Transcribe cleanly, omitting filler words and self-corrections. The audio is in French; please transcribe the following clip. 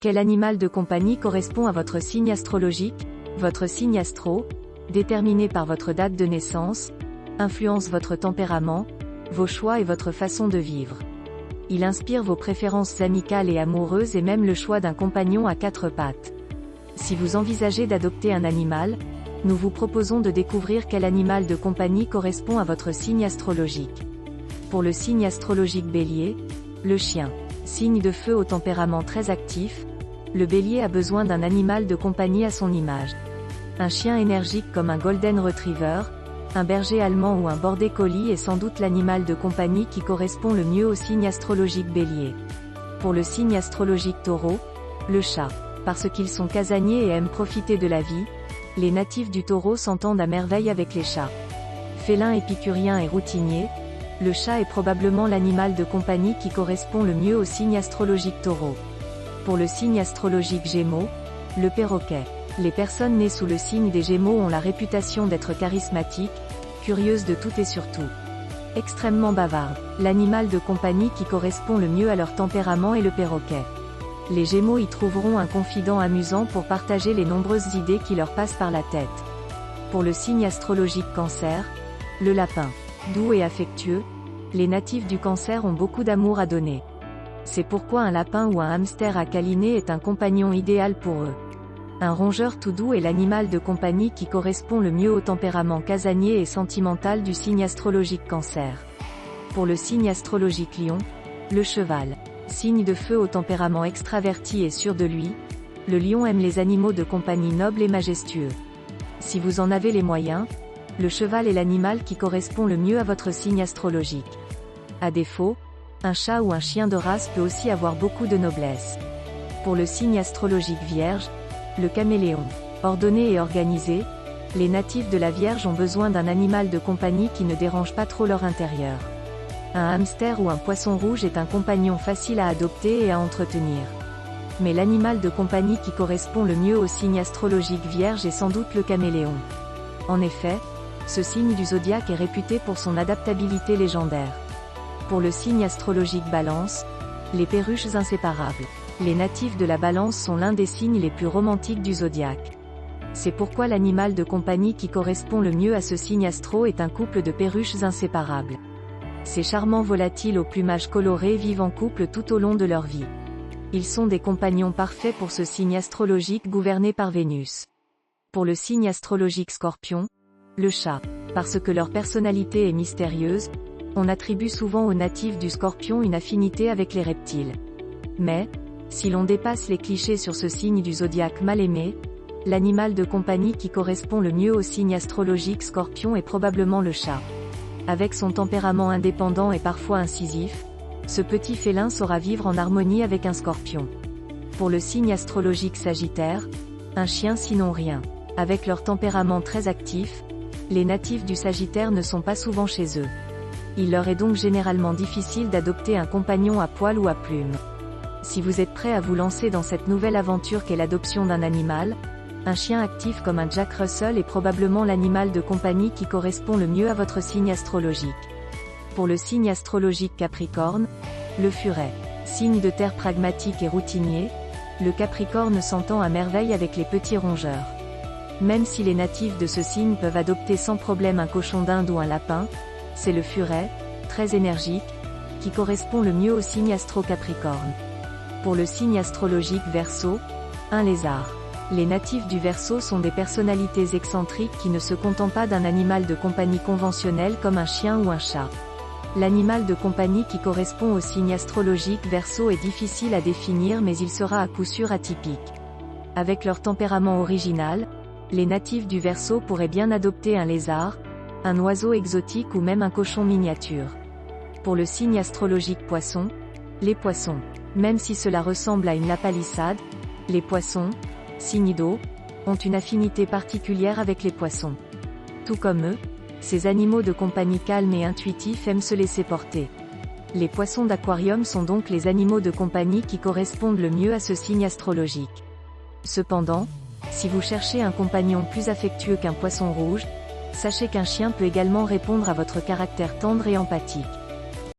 Quel animal de compagnie correspond à votre signe astrologique? Votre signe astro, déterminé par votre date de naissance, influence votre tempérament, vos choix et votre façon de vivre. Il inspire vos préférences amicales et amoureuses et même le choix d'un compagnon à quatre pattes. Si vous envisagez d'adopter un animal, nous vous proposons de découvrir quel animal de compagnie correspond à votre signe astrologique. Pour le signe astrologique Bélier, le chien. Signe de feu au tempérament très actif, le Bélier a besoin d'un animal de compagnie à son image. Un chien énergique comme un Golden Retriever, un berger allemand ou un Border Collie est sans doute l'animal de compagnie qui correspond le mieux au signe astrologique Bélier. Pour le signe astrologique Taureau, le chat. Parce qu'ils sont casaniers et aiment profiter de la vie, les natifs du Taureau s'entendent à merveille avec les chats. Félin épicurien et routinier, le chat est probablement l'animal de compagnie qui correspond le mieux au signe astrologique Taureau. Pour le signe astrologique Gémeaux, le perroquet. Les personnes nées sous le signe des Gémeaux ont la réputation d'être charismatiques, curieuses de tout et surtout. Extrêmement bavardes. L'animal de compagnie qui correspond le mieux à leur tempérament est le perroquet. Les Gémeaux y trouveront un confident amusant pour partager les nombreuses idées qui leur passent par la tête. Pour le signe astrologique Cancer, le lapin. Doux et affectueux, les natifs du Cancer ont beaucoup d'amour à donner. C'est pourquoi un lapin ou un hamster à câliner est un compagnon idéal pour eux. Un rongeur tout doux est l'animal de compagnie qui correspond le mieux au tempérament casanier et sentimental du signe astrologique Cancer. Pour le signe astrologique Lion, le cheval. Signe de feu au tempérament extraverti et sûr de lui, le lion aime les animaux de compagnie nobles et majestueux. Si vous en avez les moyens, le cheval est l'animal qui correspond le mieux à votre signe astrologique. À défaut, un chat ou un chien de race peut aussi avoir beaucoup de noblesse. Pour le signe astrologique Vierge, le caméléon. Ordonné et organisé, les natifs de la Vierge ont besoin d'un animal de compagnie qui ne dérange pas trop leur intérieur. Un hamster ou un poisson rouge est un compagnon facile à adopter et à entretenir. Mais l'animal de compagnie qui correspond le mieux au signe astrologique Vierge est sans doute le caméléon. En effet, ce signe du zodiaque est réputé pour son adaptabilité légendaire. Pour le signe astrologique Balance, les perruches inséparables. Les natifs de la Balance sont l'un des signes les plus romantiques du zodiaque. C'est pourquoi l'animal de compagnie qui correspond le mieux à ce signe astro est un couple de perruches inséparables. Ces charmants volatiles au plumage coloré vivent en couple tout au long de leur vie. Ils sont des compagnons parfaits pour ce signe astrologique gouverné par Vénus. Pour le signe astrologique Scorpion, le chat. Parce que leur personnalité est mystérieuse, on attribue souvent aux natifs du Scorpion une affinité avec les reptiles. Mais, si l'on dépasse les clichés sur ce signe du zodiaque mal aimé, l'animal de compagnie qui correspond le mieux au signe astrologique Scorpion est probablement le chat. Avec son tempérament indépendant et parfois incisif, ce petit félin saura vivre en harmonie avec un scorpion. Pour le signe astrologique Sagittaire, un chien sinon rien. Avec leur tempérament très actif, les natifs du Sagittaire ne sont pas souvent chez eux. Il leur est donc généralement difficile d'adopter un compagnon à poil ou à plumes. Si vous êtes prêt à vous lancer dans cette nouvelle aventure qu'est l'adoption d'un animal, un chien actif comme un Jack Russell est probablement l'animal de compagnie qui correspond le mieux à votre signe astrologique. Pour le signe astrologique Capricorne, le furet. Signe de terre pragmatique et routinier, le Capricorne s'entend à merveille avec les petits rongeurs. Même si les natifs de ce signe peuvent adopter sans problème un cochon d'Inde ou un lapin, c'est le furet, très énergique, qui correspond le mieux au signe astro-Capricorne. Pour le signe astrologique Verseau, un lézard. Les natifs du Verseau sont des personnalités excentriques qui ne se contentent pas d'un animal de compagnie conventionnel comme un chien ou un chat. L'animal de compagnie qui correspond au signe astrologique Verseau est difficile à définir mais il sera à coup sûr atypique. Avec leur tempérament original, les natifs du Verseau pourraient bien adopter un lézard, un oiseau exotique ou même un cochon miniature. Pour le signe astrologique Poisson, les poissons. Même si cela ressemble à une lapalissade, les poissons, signes d'eau, ont une affinité particulière avec les poissons. Tout comme eux, ces animaux de compagnie calmes et intuitifs aiment se laisser porter. Les poissons d'aquarium sont donc les animaux de compagnie qui correspondent le mieux à ce signe astrologique. Cependant, si vous cherchez un compagnon plus affectueux qu'un poisson rouge, sachez qu'un chien peut également répondre à votre caractère tendre et empathique.